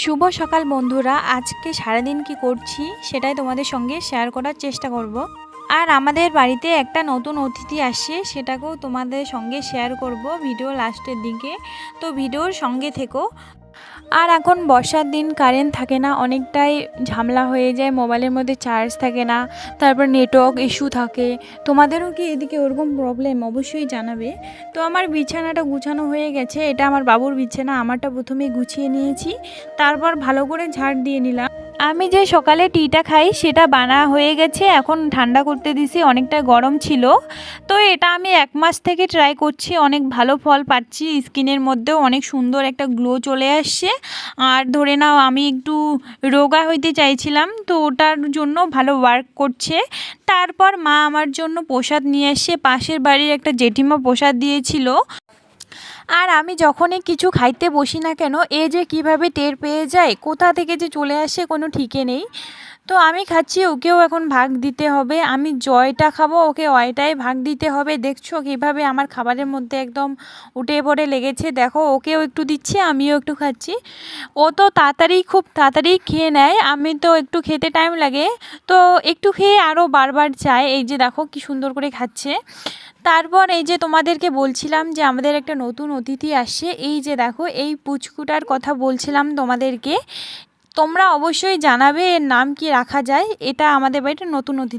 শুভ সকাল বন্ধুরা, আজকে সারাদিন কি করছি সেটাই তোমাদের সঙ্গে শেয়ার করার চেষ্টা করব। আর আমাদের বাড়িতে একটা নতুন অতিথি আসছে, সেটাকেও তোমাদের সঙ্গে শেয়ার করব ভিডিও লাস্টের দিকে। তো ভিডিওর সঙ্গে থেকো। আর এখন বর্ষার দিন কারেন্ট থাকে না, অনেকটাই ঝামেলা হয়ে যায়, মোবাইলের মধ্যে চার্জ থাকে না, তারপর নেটওয়ার্ক ইস্যু থাকে। তোমাদেরও কি এদিকে ওরকম প্রবলেম অবশ্যই জানাবে। তো আমার বিছানাটা গুছানো হয়ে গেছে, এটা আমার বাবুর বিছানা, আমারটা প্রথমে গুছিয়ে নিয়েছি, তারপর ভালো করে ঝাড় দিয়ে নিলাম। আমি যে সকালে টিটা খাই সেটা বানা হয়ে গেছে, এখন ঠান্ডা করতে দিছি, অনেকটা গরম ছিল। তো এটা আমি 1 মাস থেকে ট্রাই করছি, অনেক ভালো ফল পাচ্ছি, স্কিনের মধ্যেও অনেক সুন্দর একটা গ্লো চলে আসছে। আর ধরে নাও আমি একটু রোগা হইতে চাইছিলাম, তো ওটার জন্য ভালো ওয়ার্ক করছে। তারপর মা আমার জন্য প্রসাদ নিয়ে এসে, পাশের বাড়ির একটা জেঠিমা প্রসাদ দিয়েছিল। আর আমি যখনই কিছু খাইতে বসি না কেন, এ যে কিভাবে টের পেয়ে যায়, কোথা থেকে যে চলে আসে কোনো ঠিকে নেই। তো আমি খাচ্ছি, ওকেও এখন ভাগ দিতে হবে। আমি জয়টা খাবো, ওকে অয়টাই ভাগ দিতে হবে। দেখছো কীভাবে আমার খাবারের মধ্যে একদম উঠে পড়ে লেগেছে, দেখো ওকেও একটু দিচ্ছি, আমিও একটু খাচ্ছি। ও তো খুব তাড়াতাড়ি খেয়ে নেয়, আমি তো একটু খেতে টাইম লাগে। তো একটু খেয়ে আরও বারবার চায়, এই যে দেখো কি সুন্দর করে খাচ্ছে। তারপর এই যে তোমাদেরকে বলছিলাম যে আমাদের একটা নতুন অতিথি আসছে, এই যে দেখো এই পুচকুটার কথা বলছিলাম তোমাদেরকে। তোমরা অবশ্যই জানাবে এর নাম কি রাখা যায়, এটা আমাদের বাড়িতে নতুন অতিথি।